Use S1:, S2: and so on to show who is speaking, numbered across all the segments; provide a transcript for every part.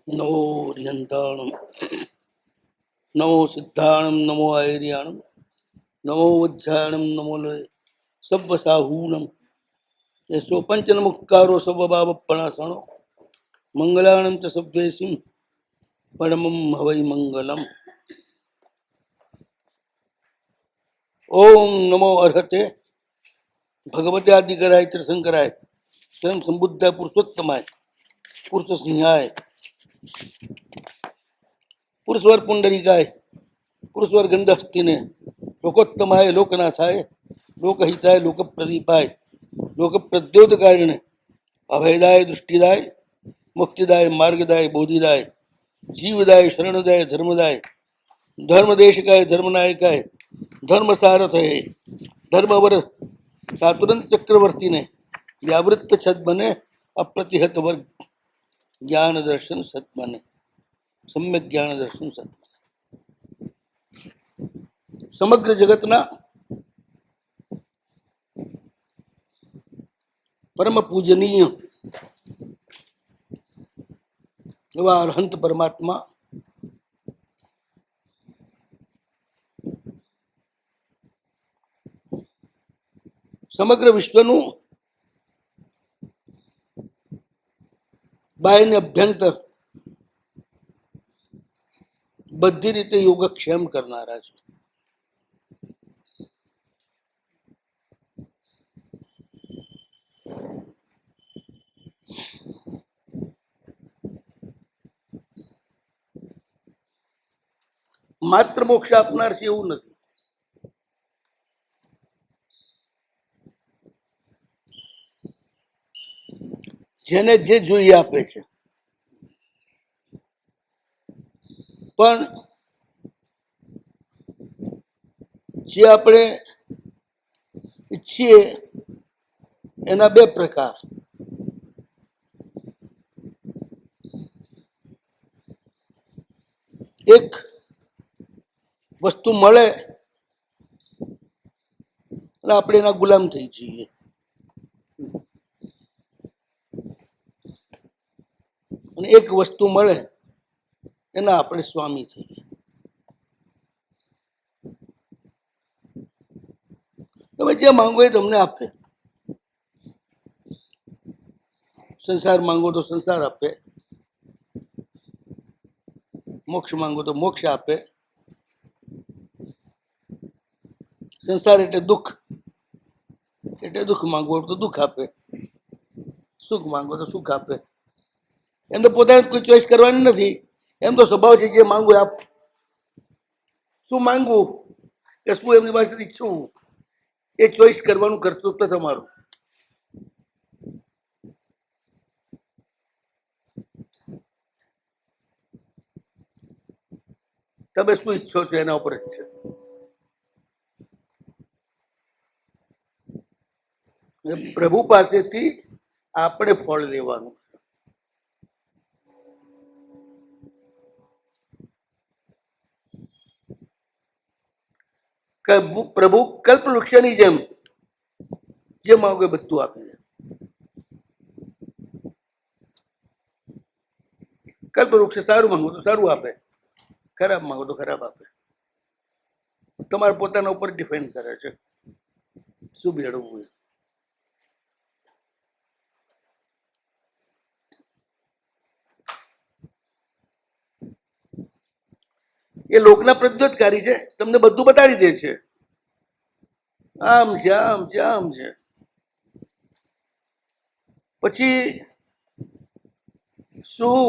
S1: નમો રિયંતાણમ, નમો સિદ્ધાણમ, નમો આયર્યાણમ, નમો વજ્જાણમ, નમો લય સબ્બ સાહૂણમ. એસો પંચનમુક્કારો સબ્બ બાબપણાસણો મંગલાણમ ચ સબ્દેશિમ પરમમ હવૈ મંગલમ. ઓમ નમો અર્હતે ભગવતે આદિકરાય તીર્થંકરાય સ્વયં સંબુદ્ધાય પુરુષોત્તમાય પુરુષ સિંહાય પુરુષવર પુંડરીકાય પુરુષવર ગંધસ્થિને લોકોત્તમાય લોકનાથાય લોકહિતાય લોકપ્રદીપાય લોકપ્રદ્યોતકારિણે અભયદાય દૃષ્ટિદાય મુક્તિદાય માર્ગદાય બોધિદાય જીવદાય શરણદાય ધર્મદાય ધર્મદેશકાય ધર્મનાયકાય ધર્મસારથય ધર્મવર ચાતુરંત ચક્રવર્તીને વ્યાવૃત્ત છદ બને અપ્રતિહત વર્ગ જ્ઞાન દર્શન સત બને સમ્યક જ્ઞાન દર્શન સત બને. સમગ્ર જગતના પરમ પૂજનીય એવા અરહંત પરમાત્મા સમગ્ર વિશ્વનું બાહ્ય ને અભ્યંતર બધી રીતે યોગક્ષેમ કરનારા છે. માત્ર મોક્ષ આપનાર છે એવું નથી. જેને જે જોઈએ આપે છે, પણ જે આપણે ઈચ્છીએ એના બે પ્રકાર. એક વસ્તુ મળે અને આપણે એના ગુલામ થઈ જઈએ, અને એક વસ્તુ મળે એના આપણે સ્વામી થઈએ. તમે જે માંગો એ તમને આપે. સંસાર માંગો તો સંસાર આપે, મોક્ષ માંગો તો મોક્ષ આપે. સંસાર એટલે દુઃખ માંગો તો દુઃખ આપે, સુખ માંગો તો સુખ આપે. એમ તો પોતાને કોઈ ચોઈસ કરવાની નથી, એમ તો સ્વભાવ છે જે માંગવું આપ. શું માંગવું કે શું એમની પાસેથી ઈચ્છવું એ ચોઈસ કરવાનું કર્તૃત્વ તમારું. તમે શું ઈચ્છો છો એના ઉપર જ છે. પ્રભુ પાસેથી આપણે ફળ લેવાનું છે. પ્રભુ કલ્પ વૃક્ષની જેમ જે માંગો એ બધું આપી દે. કલ્પ વૃક્ષ સારું માંગો તો સારું આપે, ખરાબ માંગો તો ખરાબ આપે. તમારા પોતાના ઉપર ડિપેન્ડ કરે છે શું મેળવવું. એ લોકના પ્રદ્યોતકારી છે, તમને બધું બતાડી દે છે. આમ છે આમ છે આમ છે. પછી શું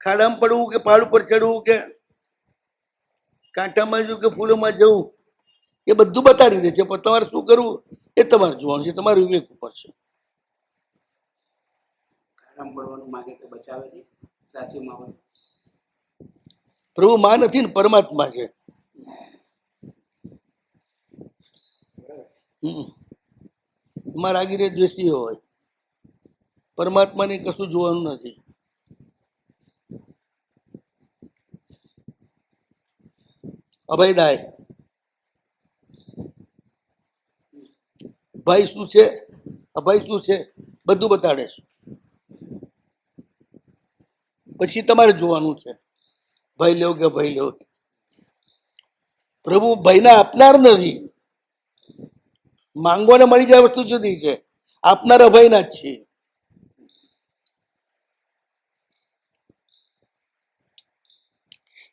S1: ખાડામાં પડવું કે પહાડ ઉપર ચડવું કે કાંઠામાં જવું કે ફૂલોમાં જવું એ બધું બતાડી દે છે, પણ તમારે શું કરવું એ તમારે જોવાનું છે, તમારા વિવેક ઉપર છે. પ્રભુ માં નથી ને પરમાત્મા છે. મારા આગીરે દ્વેષી હોય, પરમાત્માને કશું જોવાનું નથી. અભયદાય ભાઈ શું છે, અભય શું છે બધું બતાડે છે. પછી તમારે જોવાનું છે ભય લેવો કે ભય લેવો. પ્રભુ ભયને આપનાર નથી. માંગવાને મળી જાય વસ્તુ જુદી છે, આપનાર અભયના જ છે.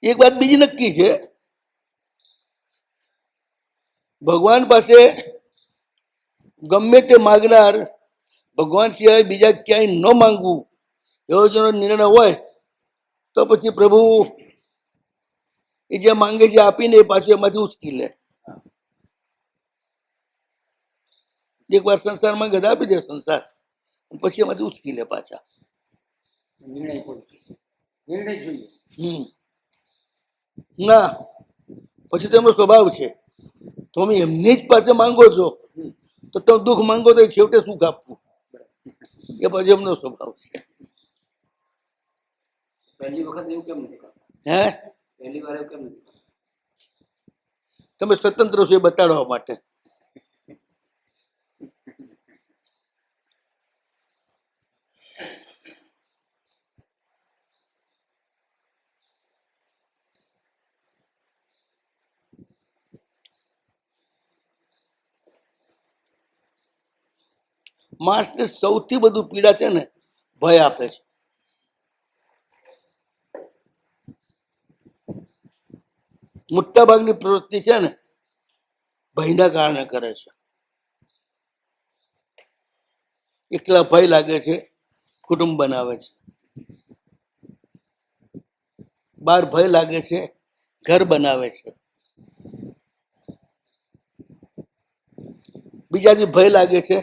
S1: એક વાત બીજી નક્કી છે, ભગવાન પાસે ગમે તે માગનાર ભગવાન સિવાય બીજા ક્યાંય ન માંગવું એવો જેનો નિર્ણય હોય તો પછી પ્રભુ એ જે માંગે છે આપીને એ પાછું એમાંથી ઉચકી લે. એક વાર સંસાર માંગે તો આપી દે સંસાર, પછી એમાંથી ઉચકી લે પાછા. ના, પછી તો એમનો સ્વભાવ છે, તમે એમની જ પાસે માંગો છો તો તમે દુઃખ માંગો તો છેવટે સુખ આપવું, એ પછી એમનો સ્વભાવ છે.
S2: પહેલી વખત એવું કેમ નથી કરતા?
S1: હે,
S2: પહેલી વાર એવું કેમ નથી કરતા?
S1: તમે સ્વતંત્ર છો એ બતાડવા માટે. માણસને સૌથી બધું પીડા છે ને ભય આપે છે. મોટા ભાગની પ્રવૃત્તિ છે ને ભયના કારણે કરે છે. એકલા ભય લાગે છે કુટુંબ બનાવે છે, બહાર ભય લાગે છે ઘર બનાવે છે, બીજાથી ભય લાગે છે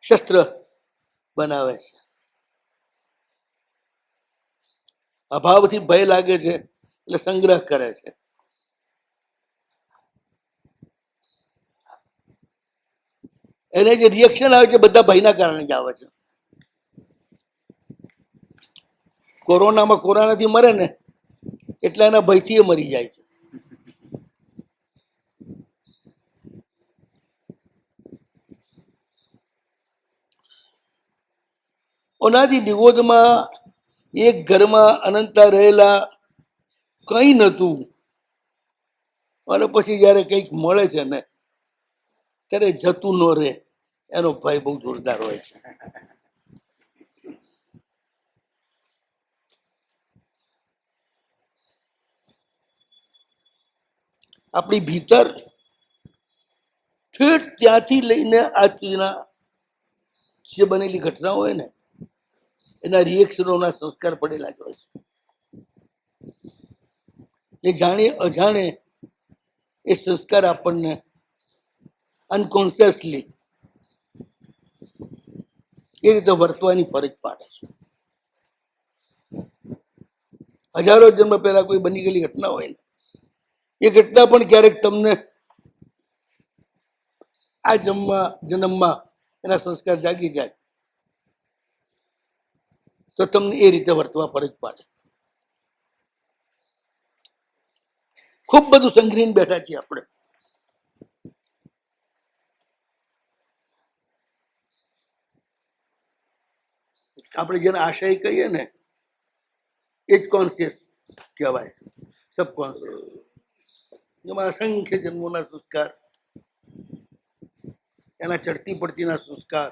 S1: શસ્ત્ર બનાવે છે, અભાવથી ભય લાગે છે એટલે સંગ્રહ કરે છે. એને જે રિએક્શન આવે છે બધા ભયના કારણે જ આવે છે. કોરોનામાં કોરોનાથી મરે ને એટલે એના ભયથી એ મરી જાય છે. ઓનાથી નિગોદમાં એક ઘરમાં અનંતા રહેલા કઈ નતું, અને પછી જયારે કંઈક મળે છે ને ત્યારે જતું ન રહે એનો ભય બહુ જોરદાર હોય છે. આપણી ભીતર ઠેઠ ત્યાંથી લઈને આજ સુધીના જે બનેલી ઘટનાઓ હોય ને એના રિએક્શનોના સંસ્કાર પડેલા જ હોય છે. એ જાણે અજાણે એ સંસ્કાર આપણને અનકોન્શિયસલી એ રીતે વર્તવાની ફરજ પાડે છે. હજારો જન્મ પહેલા કોઈ બની ગયેલી ઘટના હોય ને એ ઘટના પણ ક્યારેક તમને આ જન્મમાં એના સંસ્કાર જાગી જાય તો તમને એ રીતે વર્તવા ફરજ પાડે. ખૂબ બધું સંગ્રહીને બેઠા છીએ આપણે. આપણે જેને આશય કહીએ ને એ જ કોન્શિયસ કહેવાય, સબકોન્શિયસ. એમાં અસંખ્ય જન્મોના સંસ્કાર, એના ચડતી પડતીના સંસ્કાર,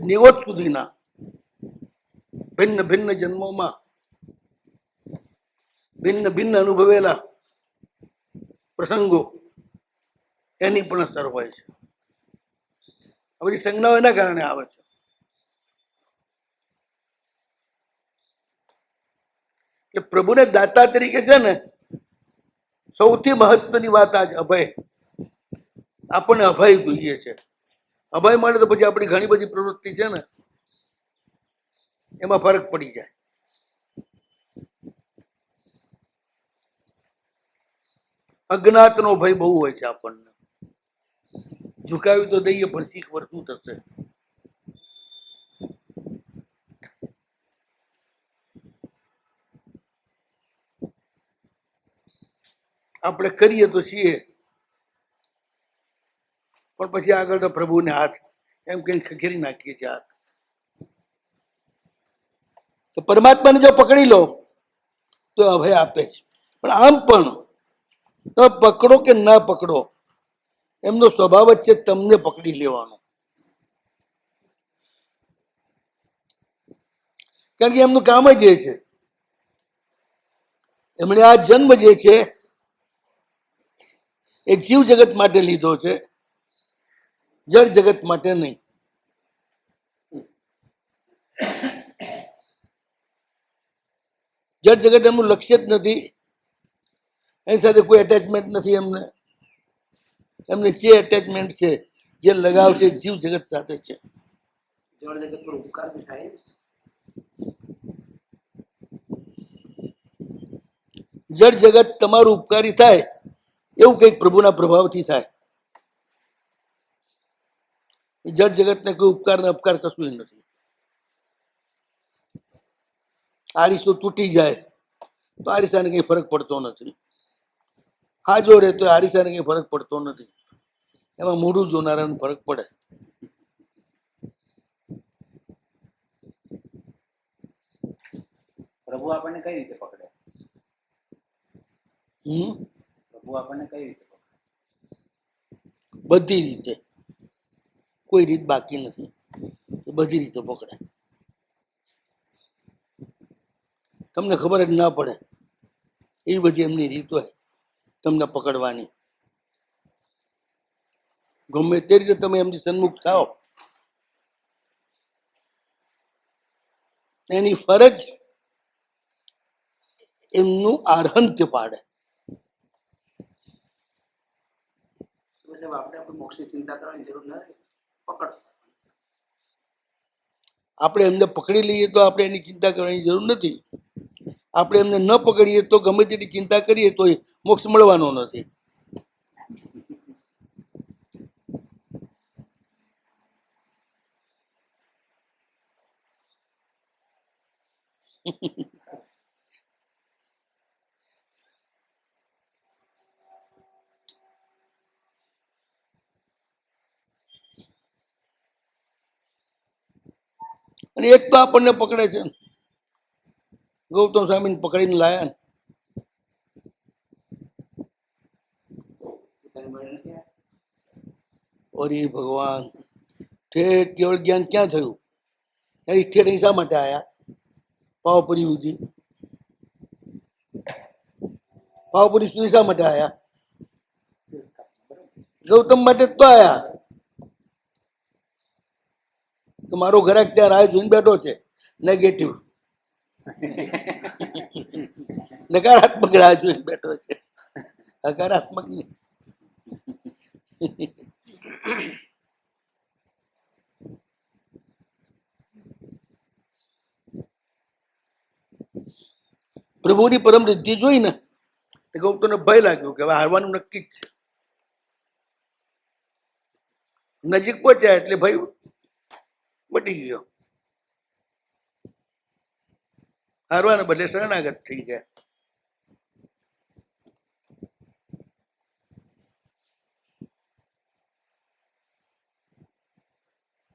S1: નિવત સુધીના ભિન્ન ભિન્ન જન્મોમાં ભિન્ન ભિન્ન અનુભવેલા પ્રસંગો એની પણ અસર હોય છે. આ બધી સંજ્ઞાઓ એના કારણે આવે છે. એટલે પ્રભુને દાતા તરીકે છે ને સૌથી મહત્વની વાત આજ અભય. આપણને અભય જોઈએ છે. અભય મળે તો પછી આપણી ઘણી બધી પ્રવૃત્તિ છે ને એમાં ફરક પડી જાય. અજ્ઞાતનો ભય બહુ હોય છે આપણને. ઝુકાવી તો દઈએ પણ શીખ પર શું થશે? આપણે કરીએ તો છીએ પણ પછી આગળ તો પ્રભુને હાથ એમ કઈ ખખેરી નાખીએ છીએ હાથ. તો પરમાત્માને જો પકડી લો તો અભય આપે છે. પણ આમ પણ તમે પકડો કે ના પકડો, એમનો સ્વભાવ જ છે તમને પકડી લેવાનો. કારણ કે એમનું કામ જ એ છે. એમણે આ જન્મ જે છે એ જીવ જગત માટે લીધો છે, જળ જગત માટે નહીં. જળ જગત એમનું લક્ષ્ય જ નથી, એની સાથે કોઈ એટેચમેન્ટ નથી એમને. એમને જે એટેચમેન્ટ છે, જે લગાવ છે, જીવ જગત સાથે છે.
S2: જળ જગત પર ઉપકાર બી થાય ને?
S1: જળ જગત તમારું ઉપકારી થાય એવું કંઈક પ્રભુના પ્રભાવથી થાય. જળ જગતને કોઈ ઉપકાર ને અપકાર કશું નથી. આરીસો તૂટી જાય તો આરીસાને કઈ ફરક પડતો નથી. હાજો રહે તો આરીસાને કઈ ફરક પડતો નથી. એમાં મોઢું જોનારાને ફરક પડે.
S2: પ્રભુ આપણને કઈ રીતે પકડે? પ્રભુ આપણને કઈ રીતે પકડે?
S1: બધી રીતે, કોઈ રીત બાકી નથી. બધી રીતે પકડે. તમને ખબર જ ના પડે એ બધી એમની રીત હોય તમને પકડવાની. ગમે તે રીતે તમે એમની સન્મુખ થાઓ, એની ફરજ એમનું આરહંત્ય પાડે.
S2: સાહેબ આપણે આપણે મોક્ષની ચિંતા કરવાની જરૂર નથી, પકડશે.
S1: આપણે એમને પકડી લઈએ તો આપણે એની ચિંતા કરવાની જરૂર નથી. આપણે એમને ન પકડીએ તો ગમે તેટલી ચિંતા કરીએ તો મોક્ષ મળવાનો નથી. અને એક તો આપણને પકડે છે. ગૌતમ સ્વામીને પકડીને લાયા ને, અરે ભગવાન, ઠેઠ કેવળ જ્ઞાન ક્યાં થયું? ઠેઠ શા માટે આયા? પાવપુરી સુધી, પાવપુરી સુધી શા માટે આયા? ગૌતમ માટે તો આયા કે મારો ઘરાક ત્યાં રાહ જોઈને બેઠો છે. નેગેટિવ, નકારાત્મક રાહ જોઈને બેઠો છે, હકારાત્મક નહીં. પ્રભુની પરમ સિદ્ધિ જોઈ ને ગૌતમને ભય લાગ્યો કે હવે હારવાનું નક્કી જ છે. નજીક પહોંચ્યા એટલે ભય મટી ગયો. હારવાને બદલે શરણાગત થઈ ગયા.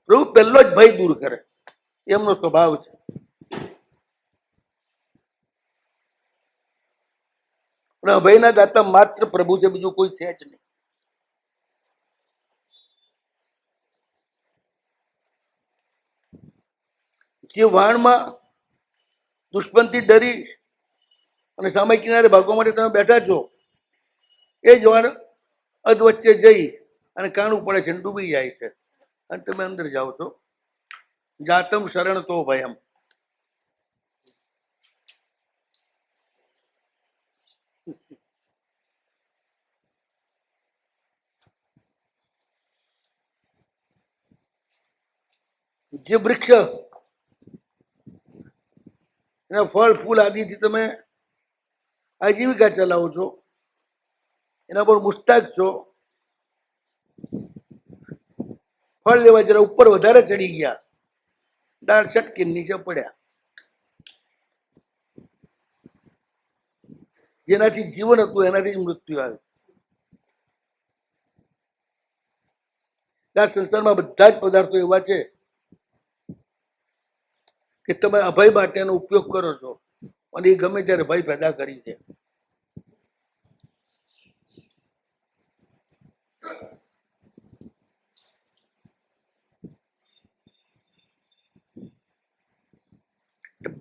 S1: પ્રભુ પહેલો જ ભય દૂર કરે, એમનો સ્વભાવ છે. પણ અભયના દાતા માત્ર પ્રભુ છે, બીજું કોઈ છે જ નહીં. જે વાણમાં દુશ્મનથી ડરી અને સામે કિનારે ભાગવા માટે તમે બેઠા છો, એ જ વાણ અધ વચ્ચે જઈ અને કાણું પડે છે, ડૂબી જાય છે, અને તમે અંદર જાઓ છો. જાતમ શરણ તો ભયમ. જે વૃક્ષ એના ફળ ફૂલ આદિથી તમે આજીવિકા ચલાવો છો, એના પર મુસ્તાક છો, ફળ લેવા જરા ઉપર વધારે ચડી ગયા, ડાળ છટકી નીચે પડ્યા. જેનાથી જીવન હતું એનાથી જ મૃત્યુ આવ્યું. કે આ સંસારમાં બધા જ પદાર્થો એવા છે કે તમે અભય માટેનો ઉપયોગ કરો છો અને એ ગમે ત્યારે ભય પેદા કરી દે.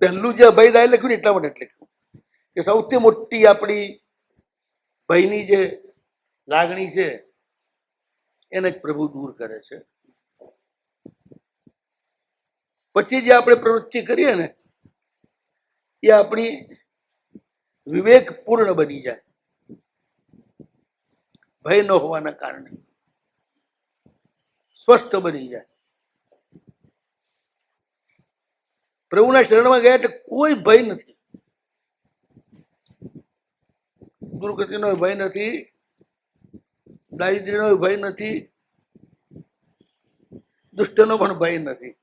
S1: પહેલું જે અભયદાય લખ્યું ને એટલા માટે લખ્યું કે સૌથી મોટી આપણી ભયની જે લાગણી છે એને જ પ્રભુ દૂર કરે છે. પછી જે આપણે પ્રવૃત્તિ કરીએ ને એ આપણી વિવેકપૂર્ણ બની જાય ભય ન હોવાના કારણે, સ્વસ્થ બની જાય. પ્રભુના શરણમાં ગયા એટલે કોઈ ભય નથી, દુર્ગતિનો ભય નથી, દારિદ્ર્યનો ભય નથી, દુષ્ટનો પણ ભય નથી.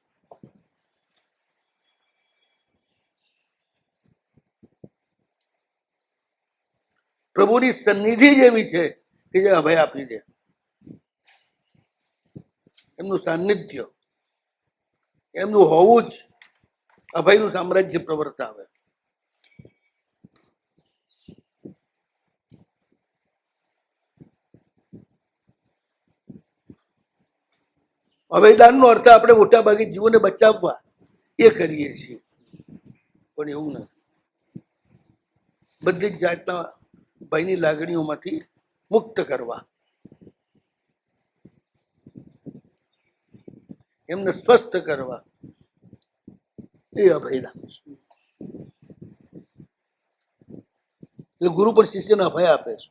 S1: પ્રભુની સન્નિધિ જ એવી છે કે જે અભય આપી દે. એમનું સાનિધ્ય, એમનું હોવું જ અભયનું સામ્રાજ્ય પ્રવર્તાવે. અભયદાનનો અર્થ આપણે મોટા ભાગે જીવોને બચાવવા એ કરીએ છીએ, પણ એવું નથી. બધી જ જાતના ભયની લાગણીઓમાંથી મુક્ત કરવા, એમને સ્વસ્થ કરવા, એ અભયદાન છે. એટલે ગુરુ પણ શિષ્યને અભય આપે છે.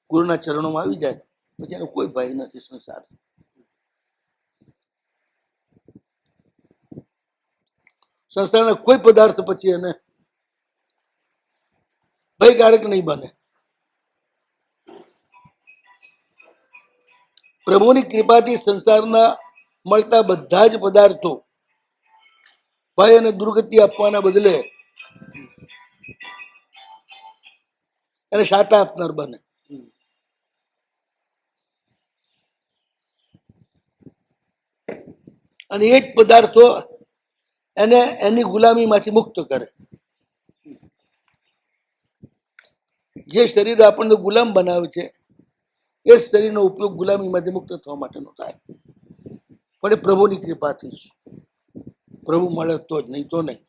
S1: ગુરુના ચરણોમાં આવી જાય પછી એનો કોઈ ભય નથી સંસાર. સંસારના કોઈ પદાર્થ પછી એને ભયકારક નહીં બને. પ્રભુની કૃપાથી સંસારના મળતા બધા જ પદાર્થો ભય અને દુર્ગતિ આપવાના બદલે એને શાતા આપનાર બને. અને એ જ પદાર્થો એને એની ગુલામીમાંથી મુક્ત કરે. જે શરીર આપણને ગુલામ બનાવે છે એ શરીરનો ઉપયોગ ગુલામીમાંથી મુક્ત થવા માટેનો થાય, પણ એ પ્રભુની કૃપાથી જ. પ્રભુ મળે તો જ, નહીં તો નહીં.